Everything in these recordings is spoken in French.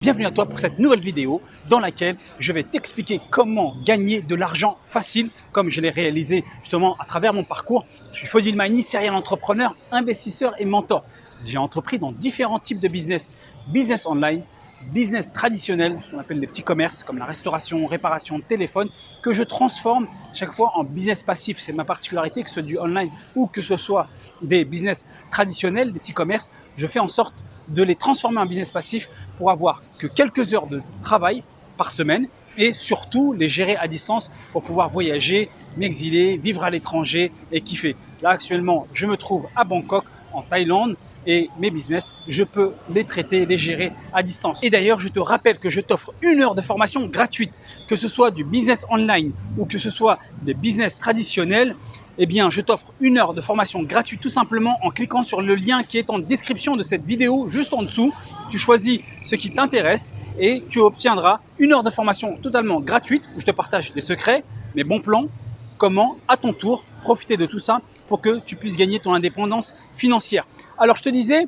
Bienvenue à toi pour cette nouvelle vidéo dans laquelle je vais t'expliquer comment gagner de l'argent facile comme je l'ai réalisé justement à travers mon parcours. Je suis Fodil Maïni, serial entrepreneur, investisseur et mentor. J'ai entrepris dans différents types de business. Business online, business traditionnel, ce qu'on appelle les petits commerces comme la restauration, réparation, téléphone, que je transforme chaque fois en business passif. C'est ma particularité, que ce soit du online ou que ce soit des business traditionnels, des petits commerces, je fais en sorte de les transformer en business passif pour avoir que quelques heures de travail par semaine et surtout les gérer à distance pour pouvoir voyager, m'exiler, vivre à l'étranger et kiffer. Là actuellement, je me trouve à Bangkok, en Thaïlande, et mes business, je peux les traiter, les gérer à distance. Et d'ailleurs, je te rappelle que je t'offre 1 heure de formation gratuite, que ce soit du business online ou que ce soit des business traditionnels. Eh bien, je t'offre 1 heure de formation gratuite tout simplement en cliquant sur le lien qui est en description de cette vidéo, juste en dessous. Tu choisis ce qui t'intéresse et tu obtiendras 1 heure de formation totalement gratuite où je te partage des secrets, mes bons plans, comment à ton tour profiter de tout ça pour que tu puisses gagner ton indépendance financière. Alors, je te disais,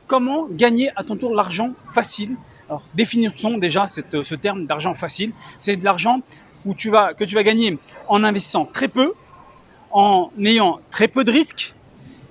comment gagner à ton tour l'argent facile? Alors, définissons déjà ce terme d'argent facile. C'est de l'argent que tu vas gagner en investissant très peu, en ayant très peu de risques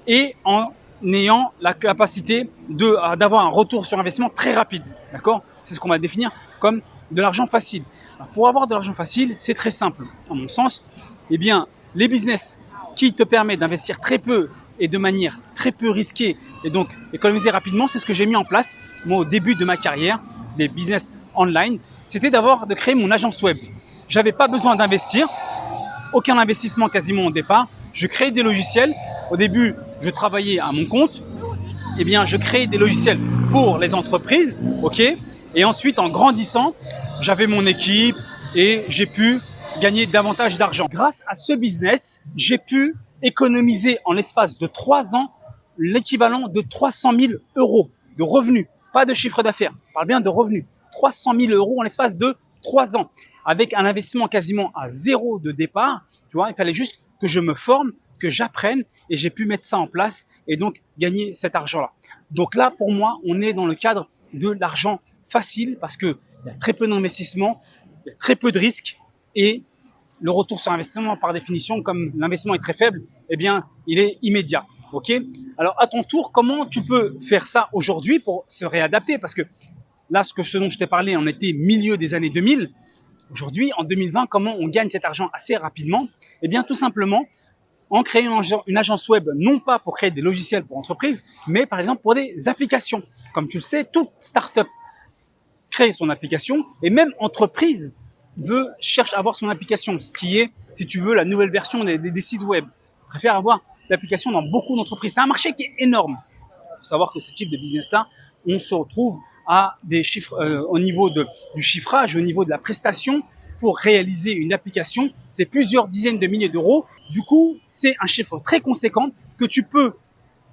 et en ayant la capacité d'avoir un retour sur investissement très rapide. D'accord? C'est ce qu'on va définir comme de l'argent facile. Alors, pour avoir de l'argent facile, c'est très simple. À mon sens, eh bien, les business qui te permettent d'investir très peu et de manière très peu risquée et donc économiser rapidement, c'est ce que j'ai mis en place moi au début de ma carrière des business online. C'était de créer mon agence web. J'avais pas besoin d'investir, aucun investissement quasiment au départ. Je créais des logiciels. Au début, je travaillais à mon compte. Eh bien, je créais des logiciels pour les entreprises, ok. Et ensuite, en grandissant, j'avais mon équipe et j'ai pu gagner davantage d'argent. Grâce à ce business, j'ai pu économiser en l'espace de 3 ans l'équivalent de 300 000 euros de revenus, pas de chiffre d'affaires. Je parle bien de revenus. 300 000 euros en l'espace de 3 ans, avec un investissement quasiment à zéro de départ. Tu vois, il fallait juste que je me forme, que j'apprenne et j'ai pu mettre ça en place et donc gagner cet argent-là. Donc là, pour moi, on est dans le cadre de l'argent facile parce qu'il y a très peu d'investissement, il y a très peu de risques et le retour sur investissement, par définition, comme l'investissement est très faible, eh bien, il est immédiat. Ok? Alors, à ton tour, comment tu peux faire ça aujourd'hui pour se réadapter? Parce que là, ce dont je t'ai parlé, on était milieu des années 2000. Aujourd'hui, en 2020, comment on gagne cet argent assez rapidement? Eh bien, tout simplement, en créant une agence web, non pas pour créer des logiciels pour entreprises, mais par exemple pour des applications. Comme tu le sais, toute startup crée son application et même entreprise cherche à avoir son application, ce qui est, si tu veux, la nouvelle version des sites web. Je préfère avoir l'application dans beaucoup d'entreprises. C'est un marché qui est énorme. Il faut savoir que ce type de business-là, on se retrouve à des chiffres au niveau du chiffrage, au niveau de la prestation. Pour réaliser une application, c'est plusieurs dizaines de milliers d'euros. Du coup, c'est un chiffre très conséquent que tu peux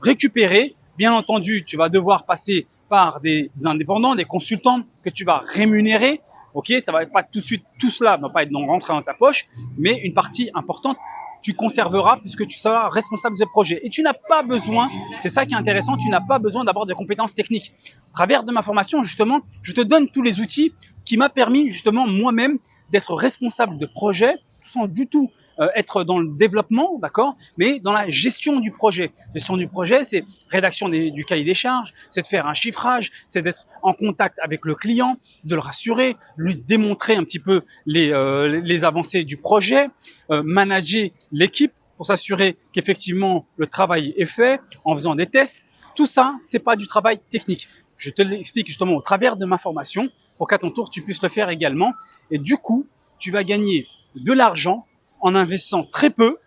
récupérer. Bien entendu, tu vas devoir passer par des indépendants, des consultants que tu vas rémunérer. Ok, ça va pas tout de suite, tout cela va pas être rentré dans ta poche, mais une partie importante tu conserveras puisque tu seras responsable de ce projet. Et tu n'as pas besoin, c'est ça qui est intéressant, tu n'as pas besoin d'avoir des compétences techniques. À travers de ma formation, justement, je te donne tous les outils qui m'ont permis justement moi-même d'être responsable de projet sans du tout être dans le développement, d'accord, mais dans la gestion du projet. Gestion du projet, c'est rédaction du cahier des charges, c'est de faire un chiffrage, c'est d'être en contact avec le client, de le rassurer, lui démontrer un petit peu les avancées du projet, manager l'équipe pour s'assurer qu'effectivement le travail est fait en faisant des tests. Tout ça, c'est pas du travail technique. Je te l'explique justement au travers de ma formation pour qu'à ton tour, tu puisses le faire également. Et du coup, tu vas gagner de l'argent en investissant très peu,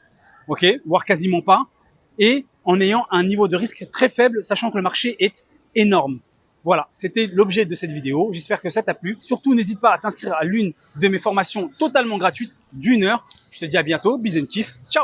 ok, voire quasiment pas, et en ayant un niveau de risque très faible, sachant que le marché est énorme. Voilà, c'était l'objet de cette vidéo. J'espère que ça t'a plu. Surtout, n'hésite pas à t'inscrire à l'une de mes formations totalement gratuites d'1 heure. Je te dis à bientôt. Bisous and kiff. Ciao!